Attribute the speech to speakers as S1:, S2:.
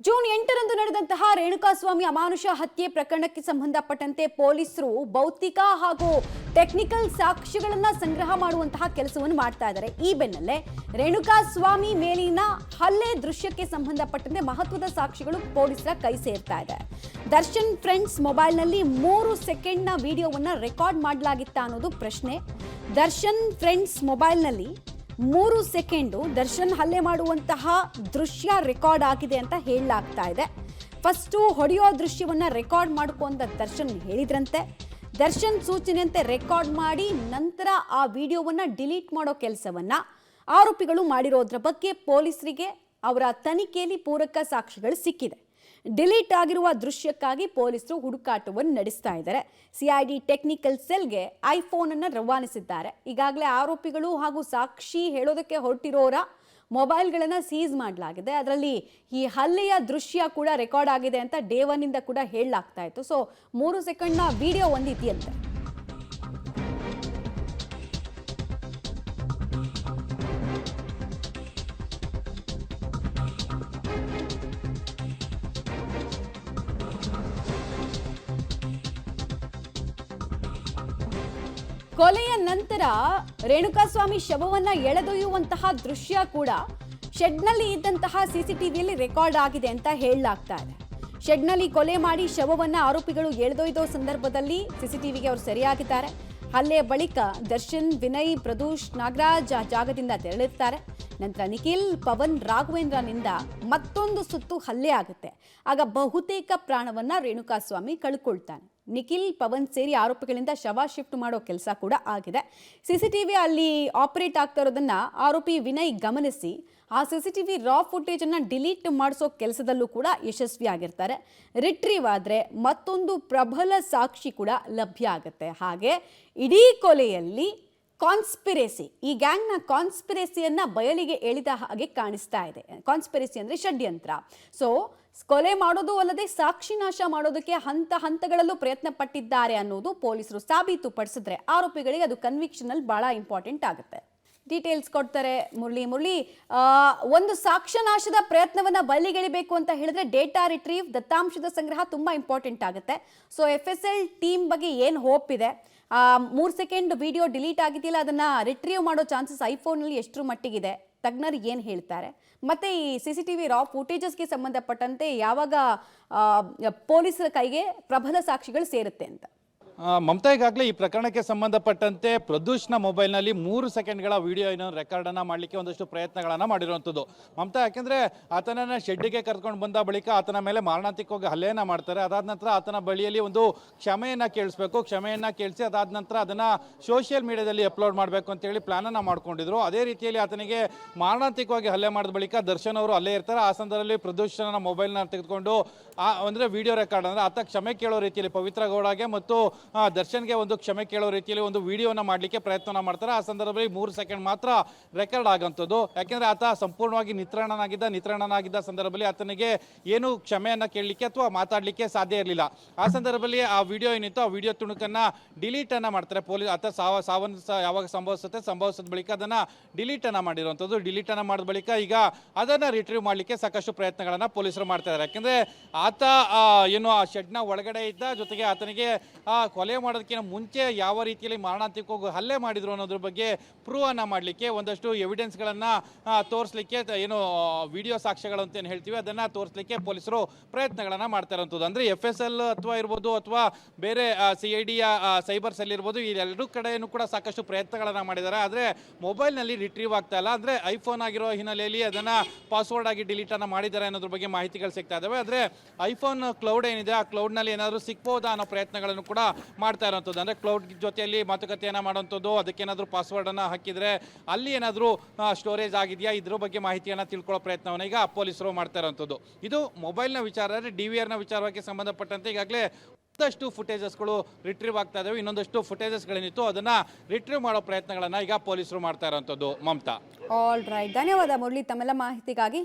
S1: June 8ರಂದು ನಡೆದಂತಹ ರೇಣುಕಾಸ್ವಾಮಿ ಅಮಾನುಷ ಹತ್ಯೆ ಪ್ರಕರಣಕ್ಕೆ ಸಂಬಂಧಪಟ್ಟಂತೆ ಪೊಲೀಸರು ಭೌತಿಕ ಹಾಗೂ ಟೆಕ್ನಿಕಲ್ ಸಾಕ್ಷ್ಯಗಳನ್ನು ಸಂಗ್ರಹ ಮಾಡುವಂತಹ ಕೆಲಸವನ್ನು ಮಾಡ್ತಾ ಇದ್ದಾರೆ. ಈ ಬೆನ್ನಲ್ಲೇ ರೇಣುಕಾಸ್ವಾಮಿ ಮೇಲಿನ ಹಲ್ಲೆ ದೃಶ್ಯಕ್ಕೆ ಸಂಬಂಧಪಟ್ಟಂತೆ ಮಹತ್ವದ ಸಾಕ್ಷಿಗಳು ಪೊಲೀಸರ ಕೈ ಸೇರ್ತಾ ಇದೆ. ದರ್ಶನ್ ಫ್ರೆಂಡ್ಸ್ ಮೊಬೈಲ್ನಲ್ಲಿ 3 ಸೆಕೆಂಡ್ನ ವಿಡಿಯೋವನ್ನು ರೆಕಾರ್ಡ್ ಮಾಡಲಾಗಿತ್ತ ಅನ್ನೋದು ಪ್ರಶ್ನೆ. ದರ್ಶನ್ ಫ್ರೆಂಡ್ಸ್ ಮೊಬೈಲ್ನಲ್ಲಿ 3 ಸೆಕೆಂಡು ದರ್ಶನ್ ಹಲ್ಲೆ ಮಾಡುವಂತಹ ದೃಶ್ಯ ರೆಕಾರ್ಡ್ ಆಗಿದೆ ಅಂತ ಹೇಳಲಾಗ್ತಾ ಇದೆ. ಫಸ್ಟು ಹೊಡೆಯೋ ದೃಶ್ಯವನ್ನ ರೆಕಾರ್ಡ್ ಮಾಡ್ಕೊ ಅಂತ ದರ್ಶನ್ ಹೇಳಿದ್ರಂತೆ. ದರ್ಶನ್ ಸೂಚನೆಯಂತೆ ರೆಕಾರ್ಡ್ ಮಾಡಿ ನಂತರ ಆ ವಿಡಿಯೋವನ್ನ ಡಿಲೀಟ್ ಮಾಡೋ ಕೆಲಸವನ್ನ ಆರೋಪಿಗಳು ಮಾಡಿರೋದ್ರ ಬಗ್ಗೆ ಪೊಲೀಸರಿಗೆ ಅವರ ತನಿಖೆಯಲ್ಲಿ ಪೂರಕ ಸಾಕ್ಷಿಗಳು ಸಿಕ್ಕಿದೆ. ಡಿಲೀಟ್ ಆಗಿರುವ ದೃಶ್ಯಕ್ಕಾಗಿ ಪೊಲೀಸರು ಹುಡುಕಾಟವನ್ನು ನಡೆಸ್ತಾ ಇದ್ದಾರೆ. ಸಿಐಡಿ ಟೆಕ್ನಿಕಲ್ ಸೆಲ್ಗೆ ಐಫೋನ್ ಅನ್ನು ರವಾನಿಸಿದ್ದಾರೆ. ಈಗಾಗಲೇ ಆರೋಪಿಗಳು ಹಾಗೂ ಸಾಕ್ಷಿ ಹೇಳೋದಕ್ಕೆ ಹೊರಟಿರೋರ ಮೊಬೈಲ್ಗಳನ್ನು ಸೀಸ್ ಮಾಡಲಾಗಿದೆ. ಅದರಲ್ಲಿ ಈ ಹಲ್ಲೆಯ ದೃಶ್ಯ ಕೂಡ ರೆಕಾರ್ಡ್ ಆಗಿದೆ ಅಂತ ಡೇ 1 ಇಂದ ಕೂಡ ಹೇಳಲಾಗ್ತಾ ಇತ್ತು. So 3 ಸೆಕೆಂಡ್ನ video ಒಂದಿದೆಯಂತೆ. ಕೊಲೆಯ ನಂತರ ರೇಣುಕಾಸ್ವಾಮಿ ಶವವನ್ನ ಎಳೆದೊಯ್ಯುವಂತಹ ದೃಶ್ಯ ಕೂಡ ಶೆಡ್ನಲ್ಲಿ ಇದ್ದಂತಹ ಸಿಸಿಟಿವಿಯಲ್ಲಿ ರೆಕಾರ್ಡ್ ಆಗಿದೆ ಅಂತ ಹೇಳಲಾಗ್ತಾ ಇದೆ. ಶೆಡ್ನಲ್ಲಿ ಕೊಲೆ ಮಾಡಿ ಶವವನ್ನ ಆರೋಪಿಗಳು ಎಳೆದೊಯ್ದೋ ಸಂದರ್ಭದಲ್ಲಿ ಸಿಸಿಟಿವಿಗೆ ಅವರು ಸೆರೆಯಾಗಿದ್ದಾರೆ. ಹಲ್ಲೆಯ ಬಳಿಕ ದರ್ಶನ್, ವಿನಯ್, ಪ್ರದೂಷ್, ನಾಗರಾಜ್ ಆ ಜಾಗದಿಂದ ತೆರಳಿರ್ತಾರೆ. ನಂತರ ನಿಖಿಲ್, ಪವನ್, ರಾಘವೇಂದ್ರನಿಂದ ಮತ್ತೊಂದು ಸುತ್ತು ಹಲ್ಲೆ ಆಗುತ್ತೆ. ಆಗ ಬಹುತೇಕ ಪ್ರಾಣವನ್ನ ರೇಣುಕಾಸ್ವಾಮಿ ಕಳ್ಕೊಳ್ತಾನೆ. ನಿಖಿಲ್, ಪವನ್ ಸೇರಿ ಆರೋಪಿಗಳಿಂದ ಶವ ಶಿಫ್ಟ್ ಮಾಡೋ ಕೆಲಸ ಕೂಡ ಆಗಿದೆ. ಸಿಸಿಟಿವಿ ಅಲ್ಲಿ ಆಪರೇಟ್ ಆಗ್ತಾ ಇರೋದನ್ನ ಆರೋಪಿ ವಿನಯ್ ಗಮನಿಸಿ ಆ ಸಿಸಿಟಿವಿ ರಾ ಫುಟೇಜ್ ಅನ್ನ ಡಿಲೀಟ್ ಮಾಡಿಸೋ ಕೆಲಸದಲ್ಲೂ ಕೂಡ ಯಶಸ್ವಿಯಾಗಿರ್ತಾರೆ. ರಿಟ್ರೀವ್ ಆದ್ರೆ ಮತ್ತೊಂದು ಪ್ರಬಲ ಸಾಕ್ಷಿ ಕೂಡ ಲಭ್ಯ ಆಗುತ್ತೆ. ಹಾಗೆ ಇಡೀ ಕೊಲೆಯಲ್ಲಿ ಕಾನ್ಸ್ಪಿರೇಸಿ, ಈ ಗ್ಯಾಂಗ್ನ ಕಾನ್ಸ್ಪಿರೇಸಿಯನ್ನ ಬಯಲಿಗೆ ಎಳೆದ ಹಾಗೆ ಕಾಣಿಸ್ತಾ ಇದೆ. ಕಾನ್ಸ್ಪಿರೇಸಿ ಅಂದ್ರೆ ಷಡ್ಯಂತ್ರ. ಸೊ ಕೊಲೆ ಮಾಡೋದು ಅಲ್ಲದೆ ಸಾಕ್ಷಿ ನಾಶ ಮಾಡೋದಕ್ಕೆ ಹಂತ ಹಂತಗಳಲ್ಲೂ ಪ್ರಯತ್ನ ಪಟ್ಟಿದ್ದಾರೆ ಅನ್ನೋದು ಪೊಲೀಸರು ಸಾಬೀತುಪಡಿಸಿದ್ರೆ ಆರೋಪಿಗಳಿಗೆ ಅದು ಕನ್ವಿಕ್ಷನ್ ಅಲ್ಲಿ ಬಹಳ ಇಂಪಾರ್ಟೆಂಟ್ ಆಗುತ್ತೆ. ಡೀಟೇಲ್ಸ್ ಕೊಡ್ತಾರೆ ಮುರಳಿ. ಒಂದು ಸಾಕ್ಷ್ಯನಾಶದ ಪ್ರಯತ್ನವನ್ನ ಬಯಲಿಗೆಳಿಬೇಕು ಅಂತ ಹೇಳಿದ್ರೆ ಡೇಟಾ ರಿಟ್ರೀವ್, ದತ್ತಾಂಶದ ಸಂಗ್ರಹ ತುಂಬಾ ಇಂಪಾರ್ಟೆಂಟ್ ಆಗುತ್ತೆ. ಸೊ FSL ಟೀಮ್ ಬಗ್ಗೆ ಏನು ಹೋಪ್ ಇದೆ? 3 ಸೆಕೆಂಡ್ ವಿಡಿಯೋ ಡಿಲೀಟ್ ಆಗಿದೆಯಲ್ಲ, ಅದನ್ನ ರಿಟ್ರೀವ್ ಮಾಡೋ ಚಾನ್ಸಸ್ ಐಫೋನಲ್ಲಿ ಎಷ್ಟರ ಮಟ್ಟಿಗಿದೆ? ತಜ್ಞರು ಏನು ಹೇಳ್ತಾರೆ? ಮತ್ತೆ ಈ CCTV ರಾ ಫುಟೇಜಸ್ಗೆ ಸಂಬಂಧಪಟ್ಟಂತೆ ಯಾವಾಗ ಪೊಲೀಸರ ಕೈಗೆ ಪ್ರಬಲ ಸಾಕ್ಷಿಗಳು ಸೇರುತ್ತೆ ಅಂತ?
S2: ಮಮತಾ, ಈಗಾಗಲೇ ಈ ಪ್ರಕರಣಕ್ಕೆ ಸಂಬಂಧಪಟ್ಟಂತೆ ಪ್ರದೂಷ್ನ ಮೊಬೈಲ್ನಲ್ಲಿ 3 ಸೆಕೆಂಡ್ಗಳ ವಿಡಿಯೋ ರೆಕಾರ್ಡನ್ನು ಮಾಡಲಿಕ್ಕೆ ಒಂದಷ್ಟು ಪ್ರಯತ್ನಗಳನ್ನು ಮಾಡಿರುವಂಥದ್ದು ಮಮತಾ. ಯಾಕೆಂದರೆ ಆತನನ್ನು ಶೆಡ್ಡಿಗೆ ಕರ್ಕೊಂಡು ಬಂದ ಬಳಿಕ ಆತನ ಮೇಲೆ ಮಾರಣಾಂತಿಕವಾಗಿ ಹಲ್ಲೆಯನ್ನು ಮಾಡ್ತಾರೆ. ಅದಾದ ನಂತರ ಆತನ ಬಳಿಯಲ್ಲಿ ಒಂದು ಕ್ಷಮೆಯನ್ನು ಕೇಳಿಸಿ ಅದಾದ ನಂತರ ಅದನ್ನು ಸೋಷಿಯಲ್ ಮೀಡಿಯಾದಲ್ಲಿ ಅಪ್ಲೋಡ್ ಮಾಡಬೇಕು ಅಂತೇಳಿ ಪ್ಲಾನನ್ನು ಮಾಡ್ಕೊಂಡಿದ್ರು. ಅದೇ ರೀತಿಯಲ್ಲಿ ಆತನಿಗೆ ಮಾರಣಾಂತಿಕವಾಗಿ ಹಲ್ಲೆ ಮಾಡಿದ ಬಳಿಕ ದರ್ಶನ್ ಅವರು ಅಲ್ಲೇ ಇರ್ತಾರೆ. ಆ ಸಂದರ್ಭದಲ್ಲಿ ಪ್ರದೂಷನ ಮೊಬೈಲ್ನ ತೆಗೆದುಕೊಂಡು ಅಂದರೆ ವಿಡಿಯೋ ರೆಕಾರ್ಡ್ ಅಂದರೆ ಆತ ಕ್ಷಮೆ ಕೇಳೋ ರೀತಿಯಲ್ಲಿ ಪವಿತ್ರ ಗೌಡಗೆ ಮತ್ತು ದರ್ಶನ್ಗೆ ಒಂದು ಕ್ಷಮೆ ಕೇಳೋ ರೀತಿಯಲ್ಲಿ ಒಂದು ವಿಡಿಯೋನ ಮಾಡಲಿಕ್ಕೆ ಪ್ರಯತ್ನ ಮಾಡ್ತಾರೆ. ಆ ಸಂದರ್ಭದಲ್ಲಿ 3 ಸೆಕೆಂಡ್ ಮಾತ್ರ ರೆಕಾರ್ಡ್ ಆಗುವಂಥದ್ದು. ಯಾಕೆಂದರೆ ಆತ ಸಂಪೂರ್ಣವಾಗಿ ನಿತ್ರಾಣನಾಗಿದ್ದ ಸಂದರ್ಭದಲ್ಲಿ ಆತನಿಗೆ ಏನು ಕ್ಷಮೆಯನ್ನು ಕೇಳಲಿಕ್ಕೆ ಅಥವಾ ಮಾತಾಡಲಿಕ್ಕೆ ಸಾಧ್ಯ ಇರಲಿಲ್ಲ. ಆ ಸಂದರ್ಭದಲ್ಲಿ ಆ ವಿಡಿಯೋ ಏನಿತ್ತು, ಆ ವಿಡಿಯೋ ತುಣುಕನ್ನು ಡಿಲೀಟನ್ನು ಮಾಡ್ತಾರೆ ಪೊಲೀಸ್. ಆತ ಸಾವನ್ನು ಯಾವಾಗ ಸಂಭವಿಸಿದ ಬಳಿಕ ಅದನ್ನು ಡಿಲೀಟನ್ನು ಮಾಡಿರುವಂಥದ್ದು. ಡಿಲೀಟನ್ನು ಮಾಡಿದ ಬಳಿಕ ಈಗ ಅದನ್ನು ರಿಟ್ರೀವ್ ಮಾಡಲಿಕ್ಕೆ ಸಾಕಷ್ಟು ಪ್ರಯತ್ನಗಳನ್ನು ಪೊಲೀಸರು ಮಾಡ್ತಾ ಇದ್ದಾರೆ. ಯಾಕೆಂದರೆ ಆತ ಏನು ಆ ಶೆಡ್ನ ಒಳಗಡೆ ಇದ್ದ, ಜೊತೆಗೆ ಆತನಿಗೆ ಕೊಲೆ ಮಾಡೋದಕ್ಕಿಂತ ಮುಂಚೆ ಯಾವ ರೀತಿಯಲ್ಲಿ ಮಾರಣಾಂತಿಕವಾಗಿ ಹಲ್ಲೆ ಮಾಡಿದ್ರು ಅನ್ನೋದ್ರ ಬಗ್ಗೆ ಪ್ರೂವ್ ಅನ್ನ ಮಾಡಲಿಕ್ಕೆ ಒಂದಷ್ಟು ಎವಿಡೆನ್ಸ್ಗಳನ್ನು ತೋರಿಸಲಿಕ್ಕೆ, ಏನು ವಿಡಿಯೋ ಸಾಕ್ಷ್ಯಗಳು ಅಂತ ಏನು ಹೇಳ್ತೀವಿ ಅದನ್ನು ತೋರಿಸಲಿಕ್ಕೆ ಪೊಲೀಸರು ಪ್ರಯತ್ನಗಳನ್ನು ಮಾಡ್ತಾ ಇರುವಂಥದ್ದು. ಅಂದರೆ FSL ಅಥವಾ ಇರ್ಬೋದು ಅಥವಾ ಬೇರೆ CIDಯ ಸೈಬರ್ ಸೆಲ್ ಇರ್ಬೋದು, ಈ ಎರಡೂ ಕಡೆಯೂ ಕೂಡ ಸಾಕಷ್ಟು ಪ್ರಯತ್ನಗಳನ್ನು ಮಾಡಿದ್ದಾರೆ. ಆದರೆ ಮೊಬೈಲ್ನಲ್ಲಿ ರಿಟ್ರೀವ್ ಆಗ್ತಾ ಇಲ್ಲ. ಅಂದರೆ ಐಫೋನ್ ಆಗಿರೋ ಹಿನ್ನೆಲೆಯಲ್ಲಿ ಅದನ್ನು ಪಾಸ್ವರ್ಡ್ ಆಗಿ ಡಿಲೀಟನ್ನು ಮಾಡಿದ್ದಾರೆ ಅನ್ನೋದ್ರ ಬಗ್ಗೆ ಮಾಹಿತಿಗಳು ಸಿಗ್ತಾ ಇದ್ದಾವೆ. ಆದರೆ ಐಫೋನ್ ಕ್ಲೌಡ್ ಏನಿದೆ, ಆ ಕ್ಲೌಡ್ನಲ್ಲಿ ಏನಾದರೂ ಸಿಗ್ಬೋದಾ ಅನ್ನೋ ಪ್ರಯತ್ನಗಳನ್ನು ಕೂಡ ಮಾಡ್ತಾ ಇರೋಂಥದ್ದು. ಅಂದರೆ ಕ್ಲೌಡ್ ಜೊತೆಯಲ್ಲಿ ಮಾತುಕತೆಯನ್ನು ಮಾಡುವಂಥದ್ದು, ಅದಕ್ಕೇನಾದರೂ ಪಾಸ್ವರ್ಡನ್ನು ಹಾಕಿದರೆ ಅಲ್ಲಿ ಏನಾದರೂ ಸ್ಟೋರೇಜ್ ಆಗಿದೆಯಾ, ಇದ್ರ ಬಗ್ಗೆ ಮಾಹಿತಿಯನ್ನು ತಿಳ್ಕೊಳ್ಳೋ ಪ್ರಯತ್ನವನ್ನು ಈಗ ಪೊಲೀಸರು ಮಾಡ್ತಾ ಇರೋಂಥದ್ದು. ಇದು ಮೊಬೈಲ್ನ ವಿಚಾರ. ಅಂದರೆ DVRನ ವಿಚಾರವಾಗಿ ಸಂಬಂಧಪಟ್ಟಂತೆ ಈಗಾಗಲೇ ಒಂದಷ್ಟು ಫುಟೇಜಸ್ಗಳು ರಿಟ್ರೀವ್ ಆಗ್ತಾ ಇದ್ದಾವೆ. ಇನ್ನೊಂದಷ್ಟು ಫುಟೇಜಸ್ಗಳೇನಿತ್ತು ಅದನ್ನು ರಿಟ್ರೀವ್ ಮಾಡೋ ಪ್ರಯತ್ನಗಳನ್ನು ಈಗ ಪೊಲೀಸರು ಮಾಡ್ತಾ ಇರೋಂಥದ್ದು ಮಮತಾ.
S1: ಆಲ್ ರೈಟ್, ಧನ್ಯವಾದ ಮುರಳಿ ತಮ್ಮೆಲ್ಲ ಮಾಹಿತಿಗಾಗಿ.